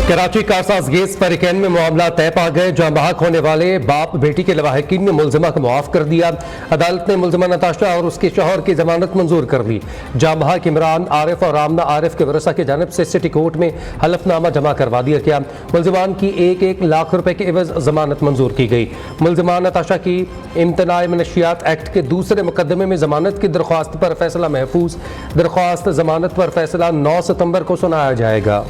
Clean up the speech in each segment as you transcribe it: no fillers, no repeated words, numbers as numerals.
Karachi Karsaz gas परिकैन में मामला तय पा गए, जहां बहक होने वाले बाप बेटी के लवाहिकीन ने मुलजिमा को मुआफ कर दिया। अदालत ने मुलजिमा नताशा और उसके शौहर की जमानत मंजूर कर ली। जहां बहक इमरान आरिफ और आमना आरिफ के वरसा की जानब से सिटी कोर्ट में हलफनामा जमा करवा दिया गया। मुलजिमान की 1-1 लाख रुपए के एवज जमानत मंजूर की गई। मुलजिमा नताशा की इम्तनाए मनशियात एक्ट के दूसरे मुकदमे में जमानत की दरख्वास्त पर फैसला महफूज। दरख्वास्त जमानत पर फैसला 9 सितंबर को सुनाया जाएगा।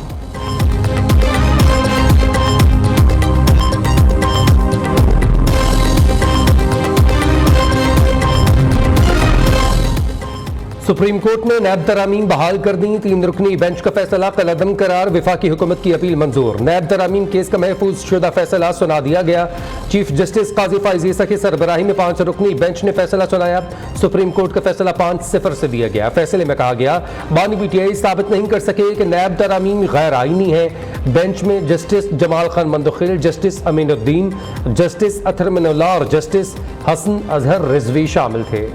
सुप्रीम कोर्ट ने नैब तरामीम बहाल कर दी। 3 रुकनी बेंच का फैसला कलअदम करार, वफाकी हुकूमत की अपील मंजूर। नैब तरामीम केस का महफूज शुदा फैसला सुना दिया गया। चीफ जस्टिस काजी फाइज ईसा की सरबराही में 5 रुकनी बेंच ने फैसला सुनाया। सुप्रीम कोर्ट का फैसला 5-0 से दिया गया। फैसले में कहा गया, बानी पीटीआई साबित नहीं कर सके कि नैब तरामीम गैर आईनी है। बेंच में justice Jamal Khan Mandokhail, justice Aminuddin, justice Athar Minallah और जस्टिस हसन अजहर रिजवी शामिल थे।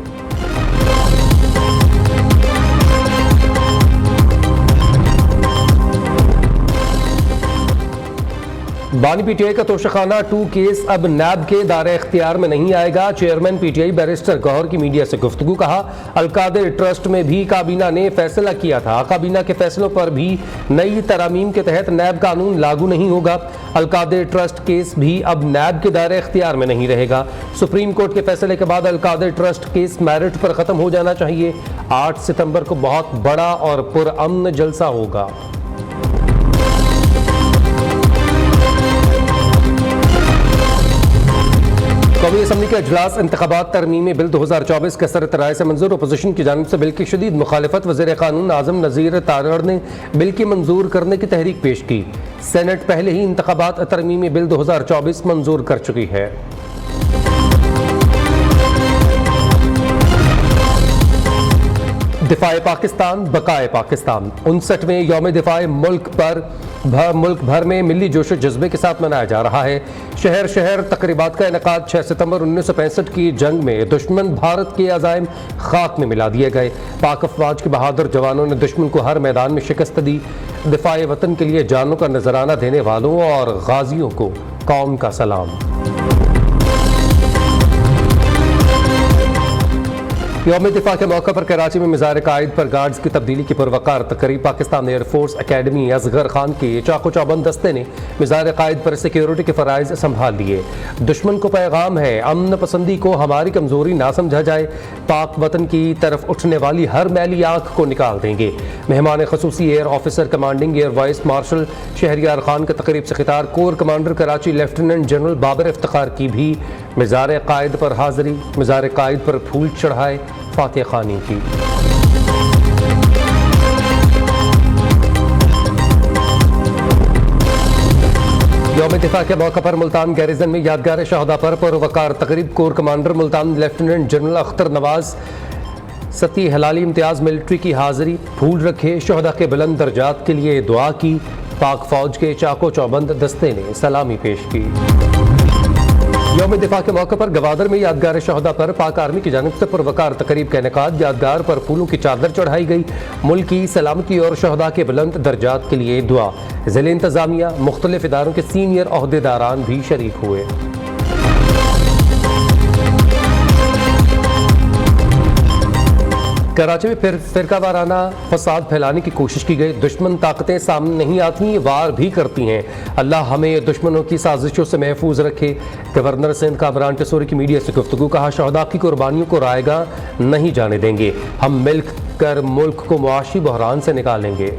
बानी पीटीआई का तोशाखाना 2 केस अब नैब के दायरे इख्तियार में नहीं आएगा। चेयरमैन पीटीआई बैरिस्टर गौहर की मीडिया से गुफ्तगू। कहा, अलकादिर ट्रस्ट में भी काबीना ने फैसला किया था। काबीना के फैसलों पर भी नई तरामीम के तहत नैब कानून लागू नहीं होगा। अलकादिर ट्रस्ट केस भी अब नैब के दायरे इख्तियार में नहीं रहेगा। सुप्रीम कोर्ट के फैसले के बाद अलकादिर ट्रस्ट केस मेरिट पर खत्म हो जाना चाहिए। 8 सितंबर को बहुत बड़ा और पुरअमन जलसा होगा। कौमी असम्बली का इजलास इंतखाबात तरमीमी बिल 2024 के सरत राय से मंजूर। अपोजिशन की जानिब से बिल की शदीद मुखालिफत। वज़ीर कानून आज़म नज़ीर तारड़ ने बिल की मंजूर करने की तहरीक पेश की। सेनेट पहले ही इंतखाबात तरमीमी बिल 2024 मंजूर कर चुकी है। दिफाए पाकिस्तान बकाए पाकिस्तान 59वें यौम दिफाए मुल्क भर में मिली जोश जज्बे के साथ मनाया जा रहा है। शहर शहर तकरीबात का इनकाद 6 सितंबर 1965 की जंग में दुश्मन भारत के अज़ाइम खाक में मिला दिए गए। पाक अफवाज के बहादुर जवानों ने दुश्मन को हर मैदान में शिकस्त दी। दिफाए वतन के लिए जानों का नजराना देने वालों और गाजियों को कौम का सलाम। यौम दिफा के मौके पर कराची में मिज़ार कायद पर गार्ड्स की तब्दीली की पुरवकार तकरीब। पाकिस्तान एयरफोर्स अकेडमी असगर खान के चाको चौबंद दस्ते ने मिज़ार कायद पर सिक्योरिटी के फ़राइज़ संभाल लिए। दुश्मन को पैगाम है, अमन पसंदी को हमारी कमज़ोरी ना समझा जाए। पाक वतन की तरफ उठने वाली हर मैली आँख को निकाल देंगे। मेहमान खसूसी air officer commanding air vice marshal Shahryar Khan के तकरीब से खिताब। Corps commander Karachi lieutenant general Babar Iftikhar की भी मिज़ार कायद पर हाज़िरी। मिज़ार कायद पर फूल चढ़ाए फातिह खानी की। यौम दिफा के मौके पर मुल्तान गैरिजन में यादगार शहदा पर पुरवकार तकरीब। Corps commander Multan lieutenant general Akhtar Nawaz Satti हलाली इम्तियाज़ मिलिट्री की हाज़िरी। फूल रखे, शहदा के बुलंद दर्जात के लिए दुआ की। पाक फौज के चाको चौबंद दस्ते ने सलामी पेश की। यौम दिफा के मौके पर गवादर में यादगार शहदा पर पाक आर्मी की जानिब से पुरवकार तकरीब का इनेकाद। यादगार पर फूलों की चादर चढ़ाई गई। मुल्क की सलामती और शहदा के बुलंद दर्जात के लिए दुआ। ज़िले इंतजामिया मुख्तलिफ इदारों के सीनियर ओहदेदारान भी शरीक हुए। कराची में फिर फिरका वाराना फसाद फैलाने की कोशिश की गई। दुश्मन ताकतें सामने नहीं आती, वार भी करती हैं। अल्लाह हमें दुश्मनों की साजिशों से महफूज रखे। गवर्नर सिंध का इमरान टेसोरी की मीडिया से गुफ्तगू। कहा, शहदा की कुर्बानियों को रायगा नहीं जाने देंगे। हम मिल कर मुल्क को मुआशी बहरान से निकालेंगे।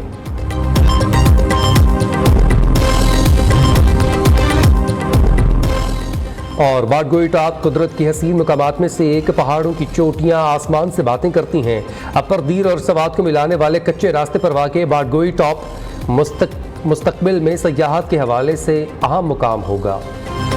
और बाडगोई टॉप कुदरत की हसीन मकामात में से एक। पहाड़ों की चोटियां आसमान से बातें करती हैं। अपर दीर और सवात को मिलाने वाले कच्चे रास्ते पर वाक़े बाडगोई टॉप मुस्तकबिल में सयाहत के हवाले से अहम मुकाम होगा।